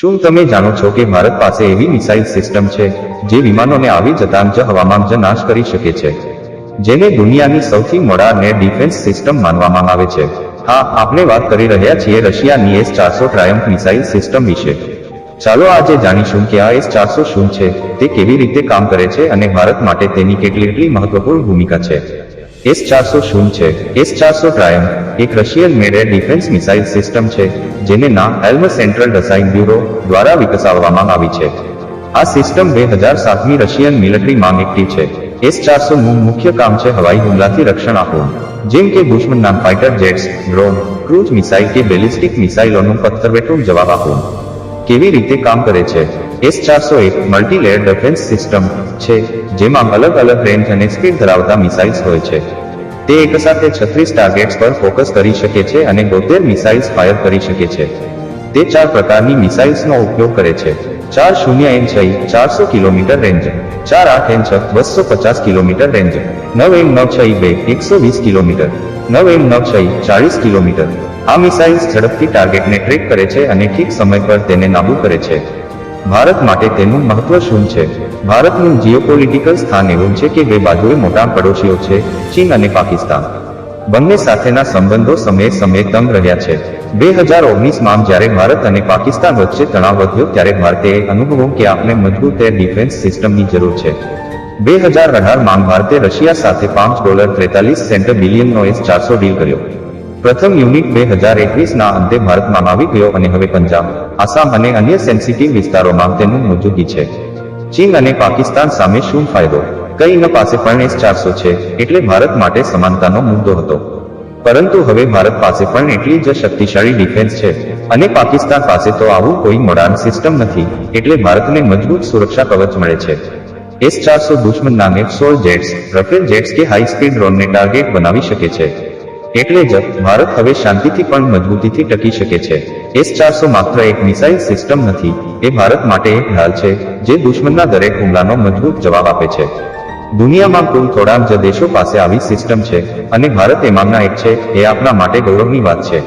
શું તમે જાણો છો કે ભારત પાસે એવી મિસાઇલ સિસ્ટમ છે જે વિમાનોને આવી જતાં જ હવામાં જ નાશ કરી શકે છે, જેને દુનિયાની સૌથી મોડા ડિફેન્સ સિસ્ટમ માનવામાં આવે છે? હા, આપણે વાત કરી રહ્યા છીએ રશિયાની S-400 ટ્રાયમ્ફ મિસાઇલ સિસ્ટમ વિશે. ચાલો આજે જાણીશું કે આ S-400 શું છે, તે કેવી રીતે કામ કરે છે અને ભારત માટે તેની કેટલી મહત્વપૂર્ણ ભૂમિકા છે. S-400 શું છે? S-400 ટ્રાયમ્ફ એક રશિયન મેડ એર ડિફેન્સ મિસાઇલ સિસ્ટમ છે, જેને ના સેન્ટ્રલ ડિઝાઇન બ્યુરો દ્વારા વિકસાવવામાં આવી છે. આ સિસ્ટમ 2007ની રશિયન મિલિટરીમાં એક્ટિવ છે. S-400 નું મુખ્ય કામ છે હવાઈ હુમલાથી રક્ષણ આપવું, જેમ કે દુશ્મનના fighter jets, drones, cruise missile કે બેલિસ્ટિક મિસાઇલોનું પથ્થરવેઠું જવાબ આપવું. કેવી રીતે કામ કરે છે? S-400 એક મલ્ટી લેયર ડિફેન્સ સિસ્ટમ છે, જેમાં અલગ રેન્જ અને સ્પીડ ધરાવતા મિસાઇલ્સ હોય છે. તે એકસાથે 36 ટાર્ગેટ્સ પર ફોકસ કરી શકે છે અને 72 મિસાઇલ્સ ફાયર કરી શકે છે. તે 4 પ્રકારની મિસાઇલ્સનો ઉપયોગ કરે છે: 4.0 400 kilometre range, 4.8 250 kilometre range, 9.9 120 kilometre, 9.9 40 kilometre. આ મિસાઇલ્સ ઝડપથી ટાર્ગેટને ટ્રેક કરે છે અને ઠીક સમય પર તેને નાબૂદ કરે છે. ભારત માટે તેનું મહત્વ શું છે? ભારતનું જીઓપોલિટિકલ સ્થાન એવું છે કે બે બાજુએ મોટા પડોશીઓ છે, ચીન અને પાકિસ્તાન. બંને સાથેના સંબંધો સમયે તંગ રહ્યા છે. 2019માં જ્યારે ભારત અને પાકિસ્તાન વચ્ચે તણાવ વધ્યો ત્યારે ભારતે અનુભવ્યું કે આપણે મજબૂત એર ડિફેન્સ સિસ્ટમની જરૂર છે. 2018માં ભારતે રશિયા સાથે $5.43 બિલિયનનો S-400 ડીલ કર્યો. પ્રથમ યુનિટ 2021ના અંતે ભારતમાં આવી ગયો અને હવે પંજાબ, આસામ અને અન્ય સેન્સિટિવ વિસ્તારોમાં તેનું મોજૂદગી છે. ચીન અને પાકિસ્તાન સામે શું ફાયદો? કઈ પાસે પણ S-400 છે, એટલે ભારત માટે સમાનતાનો મુદ્દો હતો. પરંતુ હવે ભારત પાસે પણ એટલી જ શક્તિશાળી ડિફેન્સ છે, અને પાકિસ્તાન પાસે તો આવું કોઈ મોડર્ન સિસ્ટમ નથી, એટલે ભારતને મજબૂત સુરક્ષા કવચ મળે છે. S-400 દુશ્મનના F-16 jets, Rafael jets કે હાઈ સ્પીડ ડ્રોનને ટાર્ગેટ બનાવી શકે છે. એટલે જ ભારત હવે શાંતિથી પણ મજબૂતીથી ટકી શકે છે. S-400 માત્ર એક મિસાઇલ સિસ્ટમ નથી, એ ભારત માટે એક ઢાલ છે, જે દુશ્મનના દરેક હુમલાનો મજબૂત જવાબ આપે છે. દુનિયામાં કુલ થોડા જ દેશો પાસે આવી સિસ્ટમ છે, અને ભારત એમાંના એક છે. એ આપણા માટે ગૌરવની વાત છે.